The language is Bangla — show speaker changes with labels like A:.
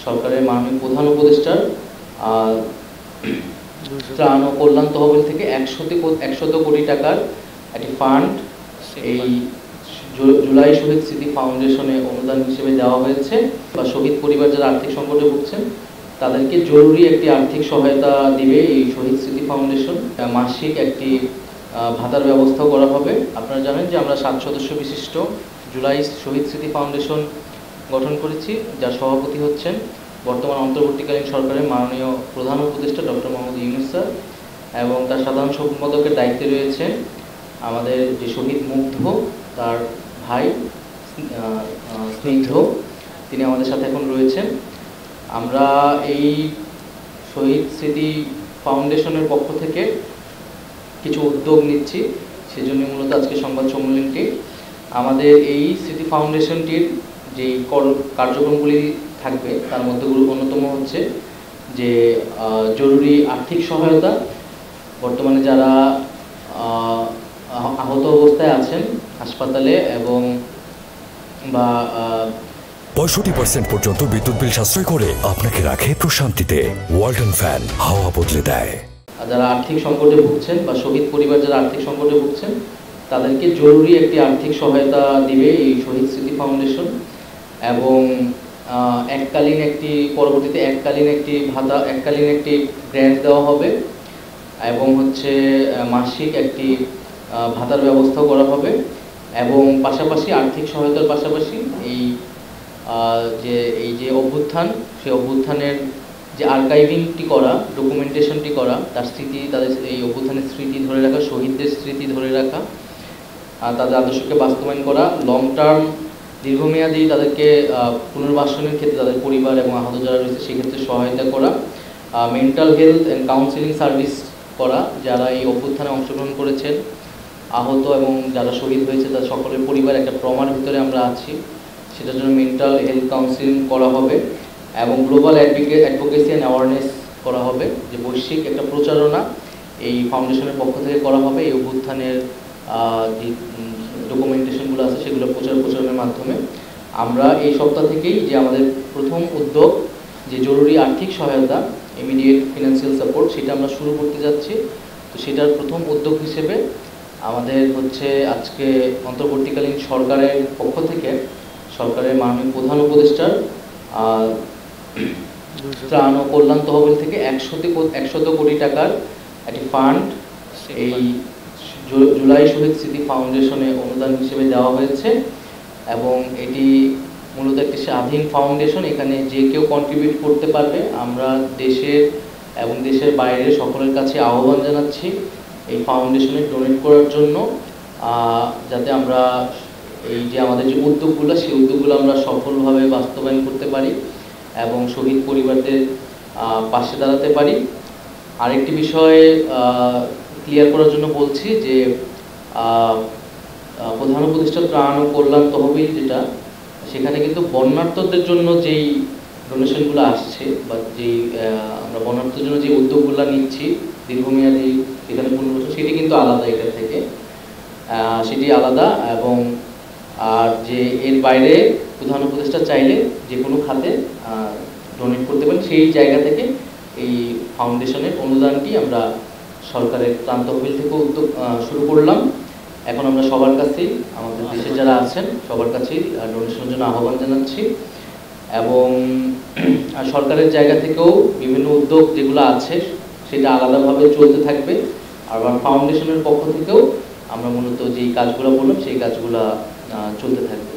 A: সরকারের মাননীয় প্রধান উপদেষ্টার ত্রাণ ও কল্যাণ তহবিল থেকে 100 কোটি টাকার একটি ফান্ড এই জুলাই শহীদ স্মৃতি ফাউন্ডেশনে অনুদান হিসেবে দেওয়া হয়েছে। বা শহীদ পরিবার যারা আর্থিক সংকটে ভুগছেন তাদেরকে জরুরি একটি আর্থিক সহায়তা দিবে এই শহীদ স্মৃতি ফাউন্ডেশন। মাসিক একটি ভাতার ব্যবস্থা করা হবে। আপনারা জানেন যে আমরা 7 সদস্য বিশিষ্ট জুলাই শহীদ স্মৃতি ফাউন্ডেশন গঠন করেছি, যার সভাপতি হচ্ছেন বর্তমান অন্তর্বর্তীকালীন সরকারের মাননীয় প্রধান উপদেষ্টা ডক্টর মোহাম্মদ ইউনূস স্যার, এবং তার সাধারণ সম্পাদকের দায়িত্বে রয়েছে আমাদের যে শহীদ মুগ্ধ তার ভাই স্নিগ্ধ, তিনি আমাদের সাথে এখন রয়েছেন। আমরা এই শহীদ স্মৃতি ফাউন্ডেশনের পক্ষ থেকে কিছু উদ্যোগ নিচ্ছি, সেজন্য মূলত আজকে সংবাদ সম্মেলনটি। আমাদের এই স্মৃতি ফাউন্ডেশনটির যে কার্যক্রমগুলি থাকবে তার মধ্যে অন্যতম হচ্ছে যে জরুরি আর্থিক সহায়তা, বর্তমানে যারা আহত অবস্থায় আছেন হাসপাতালে এবং বা
B: 65% পর্যন্ত বিদ্যুৎ বিল সাশ্রয় করে আপনাকে রাখে প্রশান্তিতে। ওয়ালটন ফ্যান হাওয়া বদলে দেয়।
A: যারা আর্থিক সংকটে ভুগছেন বা শহীদ পরিবার যারা আর্থিক সংকটে ভুগছেন তাদেরকে জরুরি একটি আর্থিক সহায়তা দিবে এই শহীদ স্মৃতি ফাউন্ডেশন, এবং পরবর্তীতে এককালীন একটি ভাতা, এককালীন একটি গ্র্যান্ট দেওয়া হবে, এবং হচ্ছে মাসিক একটি ভাতার ব্যবস্থা করা হবে। এবং পাশাপাশি আর্থিক সহায়তার পাশাপাশি এই যে অভ্যুত্থান, সেই অভ্যুত্থানের যে আর্কাইভিংটি করা, ডকুমেন্টেশনটি করা, তার স্মৃতি, তাদের এই অভ্যুত্থানের স্মৃতি ধরে রাখা, শহীদদের স্মৃতি ধরে রাখা, তাদের আদর্শকে বাস্তবায়ন করা, লং টার্ম দীর্ঘমেয়াদী তাদেরকে পুনর্বাসনের ক্ষেত্রে তাদের পরিবার এবং আহত যারা রয়েছে সেক্ষেত্রে সহায়তা করা, mental health and counselling service করা, যারা এই অভ্যুত্থানে অংশগ্রহণ করেছেন, আহত এবং যারা শহীদ হয়েছে তাদের সকলের পরিবার একটা ট্রমার ভিতরে আমরা আছি, সেটার জন্য মেন্টাল হেলথ কাউন্সিলিং করা হবে, এবং গ্লোবাল অ্যাডভোকেসি অ্যান্ড অ্যাওয়ারনেস করা হবে, যে বৈশ্বিক একটা প্রচারণা এই ফাউন্ডেশনের পক্ষ থেকে করা হবে। এই অভ্যুত্থানের যে ডকুমেন্টেশনগুলো আছে সেগুলো প্রচারণার মাধ্যমে আমরা এই সপ্তাহ থেকেই যে আমাদের প্রথম উদ্যোগ যে জরুরি আর্থিক সহায়তা, ইমিডিয়েট ফিনান্সিয়াল সাপোর্ট, সেটা আমরা শুরু করতে যাচ্ছি। তো সেটার প্রথম উদ্যোগ হিসেবে আমাদের হচ্ছে আজকে অন্তর্বর্তীকালীন সরকারের পক্ষ থেকে সরকারের মাননীয় প্রধান উপদেষ্টার ত্রাণ ও কল্যাণ তহবিল থেকে 100 কোটি টাকার একটি ফান্ড এই জুলাই শহীদ স্মৃতি ফাউন্ডেশনে অনুদান হিসেবে দেওয়া হয়েছে। এবং এটি মূলত একটি স্বাধীন ফাউন্ডেশন, এখানে যে কেউ কন্ট্রিবিউট করতে পারবে। আমরা দেশের এবং দেশের বাইরে সকলের কাছে আহ্বান জানাচ্ছি এই ফাউন্ডেশনে ডোনেট করার জন্য, যাতে আমরা এই যে আমাদের যে উদ্যোগগুলো সেই উদ্যোগগুলো আমরা সফলভাবে বাস্তবায়ন করতে পারি এবং শহীদ পরিবারদের পাশে দাঁড়াতে পারি। আরেকটি বিষয় ক্লিয়ার করার জন্য বলছি যে প্রধান উপদেষ্টা ত্রাণ ও কল্যাণ তহবিল যেটা, সেখানে কিন্তু বন্যার্তদের জন্য যেই ডোনেশনগুলো আসছে বা যেই আমরা বন্যার্তদের জন্য যে উদ্যোগগুলো নিচ্ছি দীর্ঘমেয়াদী যেখানে 15 বছর, সেটি কিন্তু আলাদা, এটা থেকে সেটি আলাদা। এবং আর যে এর বাইরে প্রধান উপদেষ্টা চাইলে যে কোনো খাতে ডোনেট করতে পারেন, সেই জায়গা থেকে এই ফাউন্ডেশনের অনুদানটি আমরা সরকারের ত্রাণ তহবিল থেকে উদ্যোগ শুরু করলাম। এখন আমরা সবার কাছেই, আমাদের দেশে যারা আছেন সবার কাছেই ডোনেশনের জন্য আহ্বান জানাচ্ছি। এবং সরকারের জায়গা থেকেও বিভিন্ন উদ্যোগ যেগুলো আছে সেটা আলাদাভাবে চলতে থাকবে। আবার ফাউন্ডেশনের পক্ষ থেকেও আমরা মূলত যেই কাজগুলো বললাম সেই কাজগুলো চলতে থাকবে।